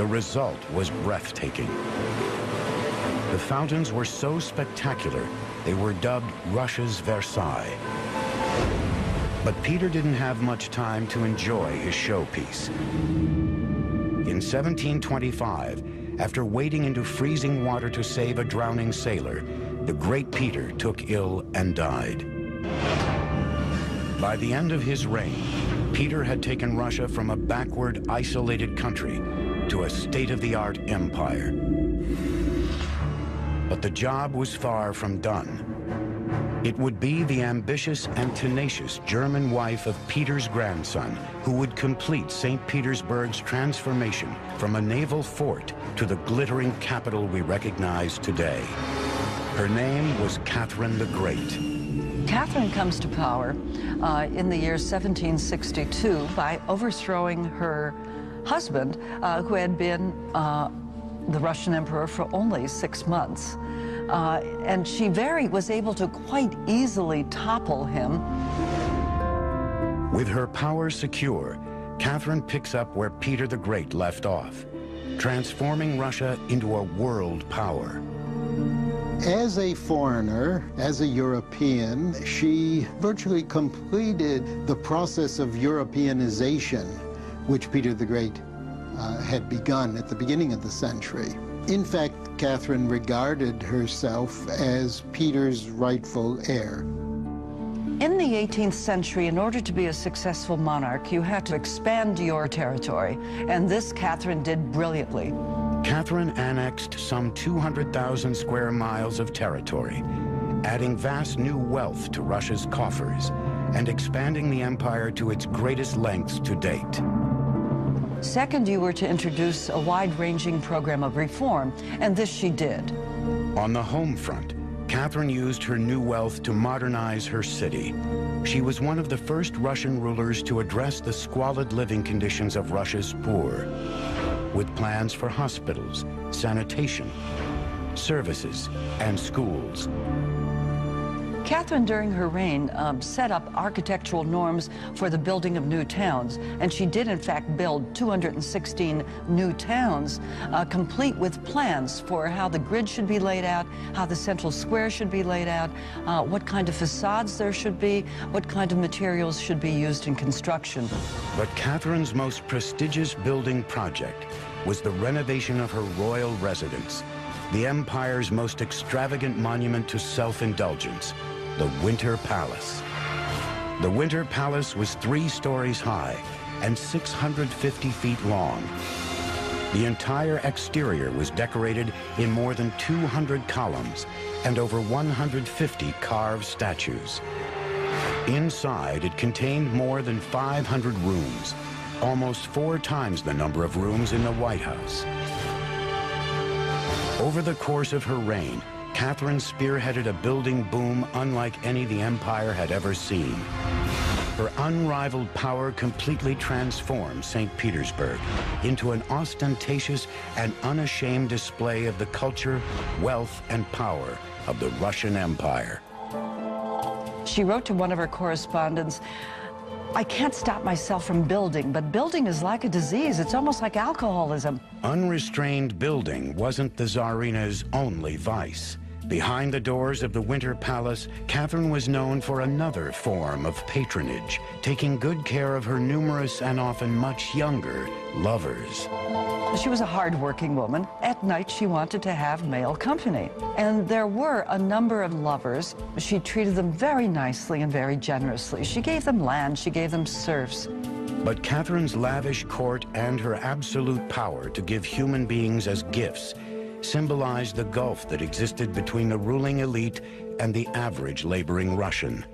The result was breathtaking. The fountains were so spectacular, they were dubbed Russia's Versailles. But Peter didn't have much time to enjoy his showpiece. In 1725, after wading into freezing water to save a drowning sailor, the great Peter took ill and died. By the end of his reign, Peter had taken Russia from a backward, isolated country to a state-of-the-art empire. But the job was far from done. It would be the ambitious and tenacious German wife of Peter's grandson who would complete St. Petersburg's transformation from a naval fort to the glittering capital we recognize today. Her name was Catherine the Great. Catherine comes to power in the year 1762 by overthrowing her husband, who had been the Russian emperor for only 6 months. And she was able to quite easily topple him. With her power secure, Catherine picks up where Peter the Great left off, transforming Russia into a world power. As a foreigner, as a European, she virtually completed the process of Europeanization, which Peter the Great had begun at the beginning of the century. In fact, Catherine regarded herself as Peter's rightful heir. In the 18th century, in order to be a successful monarch, you had to expand your territory, and this Catherine did brilliantly. Catherine annexed some 200,000 square miles of territory, adding vast new wealth to Russia's coffers and expanding the empire to its greatest lengths to date. Second, you were to introduce a wide-ranging program of reform, and this she did. On the home front, Catherine used her new wealth to modernize her city. She was one of the first Russian rulers to address the squalid living conditions of Russia's poor, with plans for hospitals, sanitation, services, and schools. Catherine, during her reign, set up architectural norms for the building of new towns, and she did, in fact, build 216 new towns, complete with plans for how the grid should be laid out, how the central square should be laid out, what kind of facades there should be, what kind of materials should be used in construction. But Catherine's most prestigious building project was the renovation of her royal residence, the empire's most extravagant monument to self-indulgence, the Winter Palace. The Winter Palace was 3 stories high and 650 feet long. The entire exterior was decorated in more than 200 columns and over 150 carved statues. Inside, it contained more than 500 rooms, almost 4 times the number of rooms in the White House. Over the course of her reign, Catherine spearheaded a building boom unlike any the empire had ever seen. Her unrivaled power completely transformed St. Petersburg into an ostentatious and unashamed display of the culture, wealth, and power of the Russian Empire. She wrote to one of her correspondents, "I can't stop myself from building, but building is like a disease. It's almost like alcoholism." Unrestrained building wasn't the Tsarina's only vice. Behind the doors of the Winter Palace, Catherine was known for another form of patronage, taking good care of her numerous and often much younger lovers. She was a hard-working woman. At night, she wanted to have male company. And there were a number of lovers. She treated them very nicely and very generously. She gave them land, she gave them serfs. But Catherine's lavish court and her absolute power to give human beings as gifts symbolized the gulf that existed between the ruling elite and the average laboring Russian.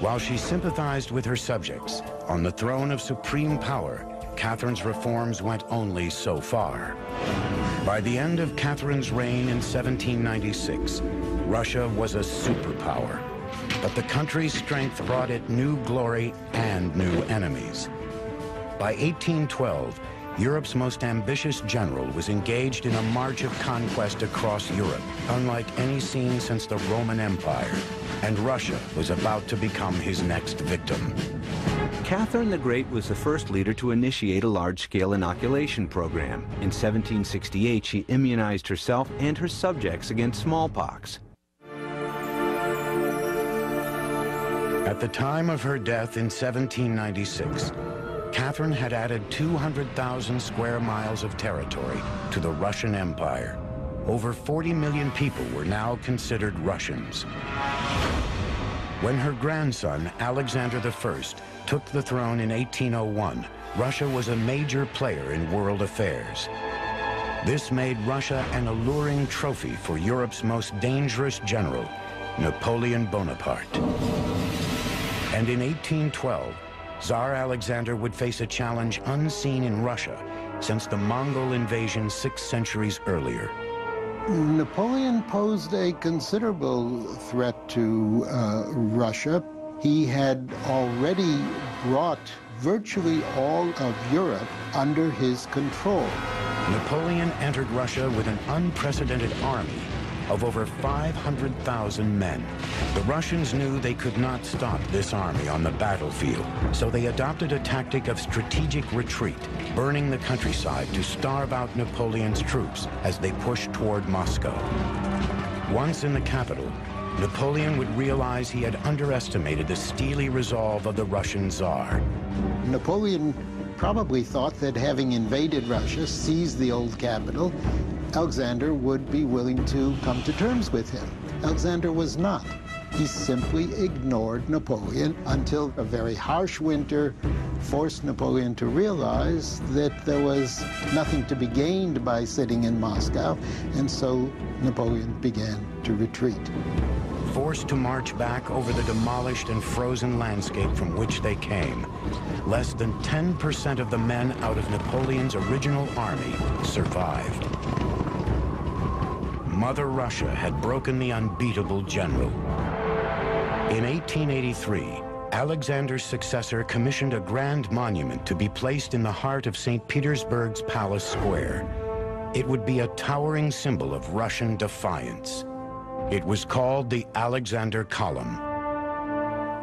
While she sympathized with her subjects, on the throne of supreme power, Catherine's reforms went only so far. By the end of Catherine's reign in 1796, Russia was a superpower. But the country's strength brought it new glory and new enemies. By 1812, Europe's most ambitious general was engaged in a march of conquest across Europe, unlike any seen since the Roman Empire, and Russia was about to become his next victim. Catherine the Great was the first leader to initiate a large-scale inoculation program. In 1768, she immunized herself and her subjects against smallpox. At the time of her death in 1796, Catherine had added 200,000 square miles of territory to the Russian Empire. Over 40 million people were now considered Russians. When her grandson, Alexander I, took the throne in 1801, Russia was a major player in world affairs. This made Russia an alluring trophy for Europe's most dangerous general, Napoleon Bonaparte. And in 1812, Tsar Alexander would face a challenge unseen in Russia since the Mongol invasion 6 centuries earlier. Napoleon posed a considerable threat to Russia. He had already brought virtually all of Europe under his control. Napoleon entered Russia with an unprecedented army of over 500,000 men. The Russians knew they could not stop this army on the battlefield, so they adopted a tactic of strategic retreat, burning the countryside to starve out Napoleon's troops as they pushed toward Moscow. Once in the capital, Napoleon would realize he had underestimated the steely resolve of the Russian Tsar. Napoleon probably thought that having invaded Russia, seized the old capital, Alexander would be willing to come to terms with him. Alexander was not. He simply ignored Napoleon until a very harsh winter forced Napoleon to realize that there was nothing to be gained by sitting in Moscow, and so Napoleon began to retreat. Forced to march back over the demolished and frozen landscape from which they came, less than 10% of the men out of Napoleon's original army survived. Mother Russia had broken the unbeatable general. In 1883, Alexander's successor commissioned a grand monument to be placed in the heart of St. Petersburg's Palace Square. It would be a towering symbol of Russian defiance. It was called the Alexander Column.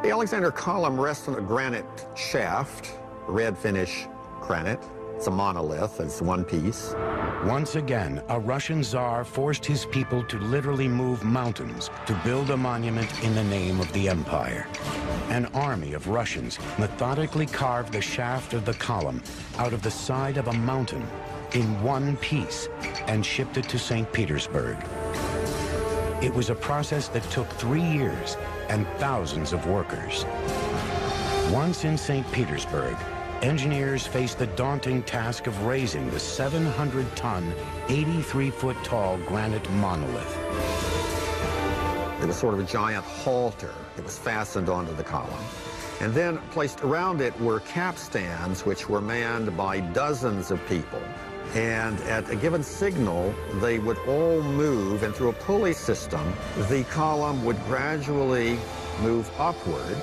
The Alexander Column rests on a granite shaft, red finish granite. It's a monolith, it's one piece. Once again, a Russian Tsar forced his people to literally move mountains to build a monument in the name of the empire. An army of Russians methodically carved the shaft of the column out of the side of a mountain in one piece and shipped it to St. Petersburg. It was a process that took 3 years and thousands of workers. Once in St. Petersburg, engineers faced the daunting task of raising the 700-ton, 83-foot-tall granite monolith. It was sort of a giant halter. It was fastened onto the column. And then placed around it were capstans, which were manned by dozens of people. And at a given signal, they would all move, and through a pulley system, the column would gradually move upward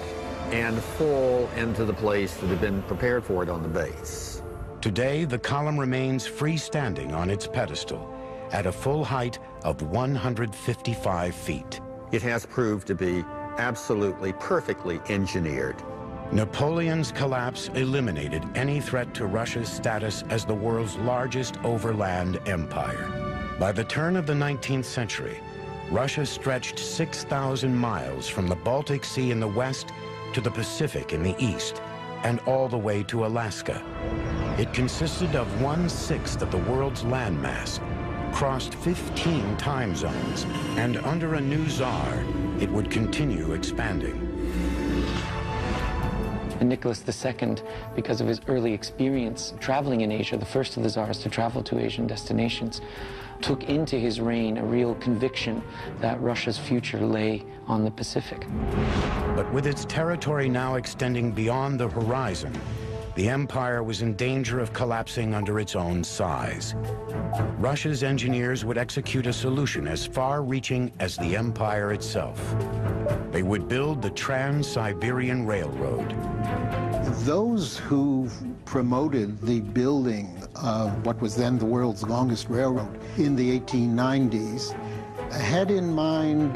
and fall into the place that had been prepared for it on the base. Today, the column remains freestanding on its pedestal at a full height of 155 feet. It has proved to be absolutely perfectly engineered. Napoleon's collapse eliminated any threat to Russia's status as the world's largest overland empire. By the turn of the 19th century, Russia stretched 6,000 miles from the Baltic Sea in the west to the Pacific in the east, and all the way to Alaska. It consisted of 1/6 of the world's landmass, crossed 15 time zones, and under a new Tsar, it would continue expanding. And Nicholas II, because of his early experience traveling in Asia, the first of the Tsars to travel to Asian destinations, took into his reign a real conviction that Russia's future lay on the Pacific. But with its territory now extending beyond the horizon, the empire was in danger of collapsing under its own size. Russia's engineers would execute a solution as far-reaching as the empire itself. They would build the Trans-Siberian Railroad. Those who promoted the building of what was then the world's longest railroad in the 1890s had in mind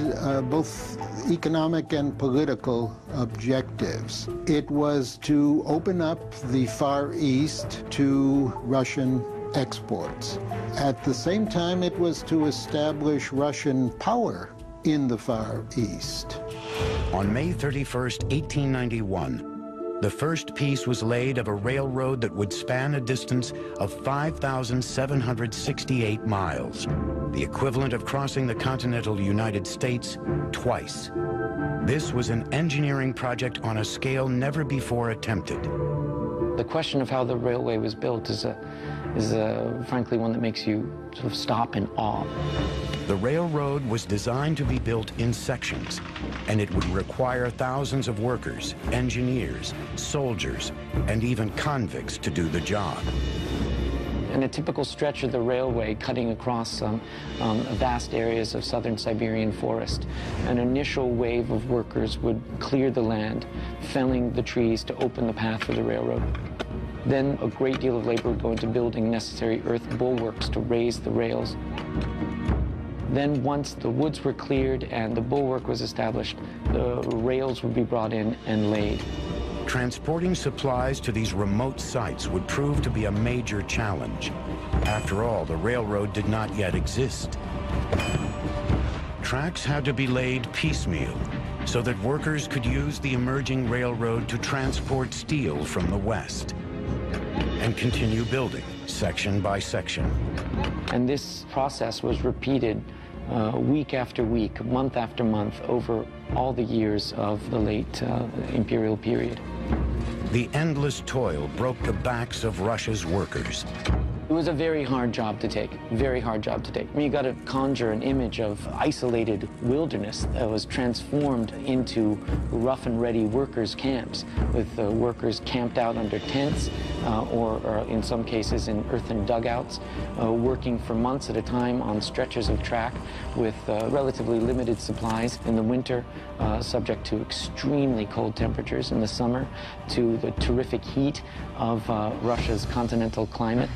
both economic and political objectives. It was to open up the Far East to Russian exports. At the same time, it was to establish Russian power in the Far East. On May 31st, 1891, the first piece was laid of a railroad that would span a distance of 5,768 miles, the equivalent of crossing the continental United States twice. This was an engineering project on a scale never before attempted. The question of how the railway was built is frankly one that makes you sort of stop in awe. The railroad was designed to be built in sections, and it would require thousands of workers, engineers, soldiers, and even convicts to do the job. In a typical stretch of the railway cutting across vast areas of southern Siberian forest, an initial wave of workers would clear the land, felling the trees to open the path for the railroad. Then a great deal of labor would go into building necessary earth bulwarks to raise the rails. Then once the woods were cleared and the bulwark was established, the rails would be brought in and laid. Transporting supplies to these remote sites would prove to be a major challenge. After all, the railroad did not yet exist. Tracks had to be laid piecemeal so that workers could use the emerging railroad to transport steel from the west and continue building section by section. And this process was repeated week after week, month after month, over all the years of the late imperial period. The endless toil broke the backs of Russia's workers. It was a very hard job to take, very hard job to take. I mean, you got to conjure an image of isolated wilderness that was transformed into rough and ready workers' camps, with workers camped out under tents or in some cases in earthen dugouts, working for months at a time on stretches of track with relatively limited supplies in the winter, subject to extremely cold temperatures in the summer, to the terrific heat of Russia's continental climate.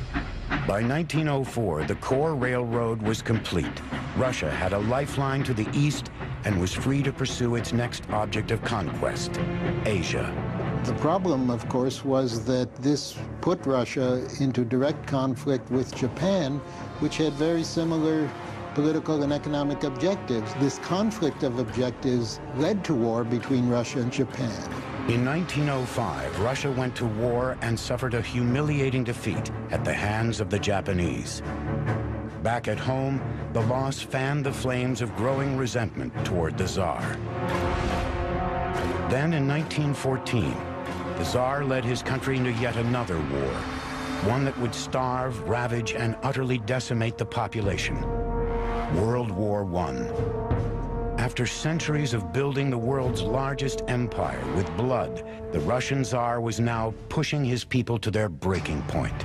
By 1904, the core railroad was complete. Russia had a lifeline to the east and was free to pursue its next object of conquest, Asia. The problem, of course, was that this put Russia into direct conflict with Japan, which had very similar political and economic objectives. This conflict of objectives led to war between Russia and Japan. In 1905, Russia went to war and suffered a humiliating defeat at the hands of the Japanese. Back at home, the loss fanned the flames of growing resentment toward the Tsar. Then in 1914, the Tsar led his country into yet another war, one that would starve, ravage, and utterly decimate the population. World War I. After centuries of building the world's largest empire with blood, the Russian Tsar was now pushing his people to their breaking point.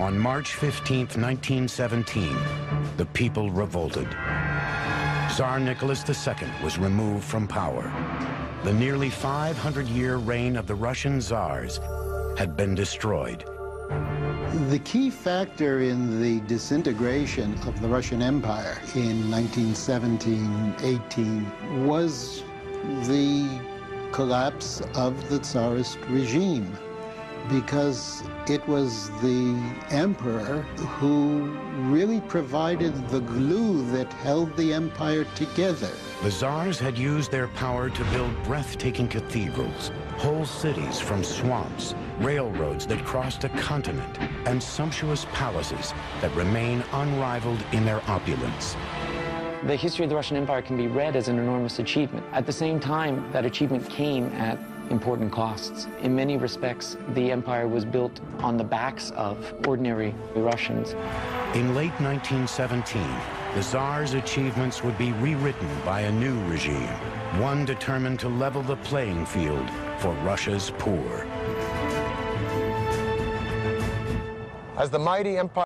On March 15, 1917, the people revolted. Tsar Nicholas II was removed from power. The nearly 500-year reign of the Russian Tsars had been destroyed. The key factor in the disintegration of the Russian Empire in 1917-18 was the collapse of the Tsarist regime, because it was the emperor who really provided the glue that held the empire together. The Tsars had used their power to build breathtaking cathedrals, whole cities from swamps, railroads that crossed a continent, and sumptuous palaces that remain unrivaled in their opulence. The history of the Russian Empire can be read as an enormous achievement. At the same time, that achievement came at important costs. In many respects, the empire was built on the backs of ordinary Russians. In late 1917, the Tsar's achievements would be rewritten by a new regime, one determined to level the playing field for Russia's poor. As the mighty empire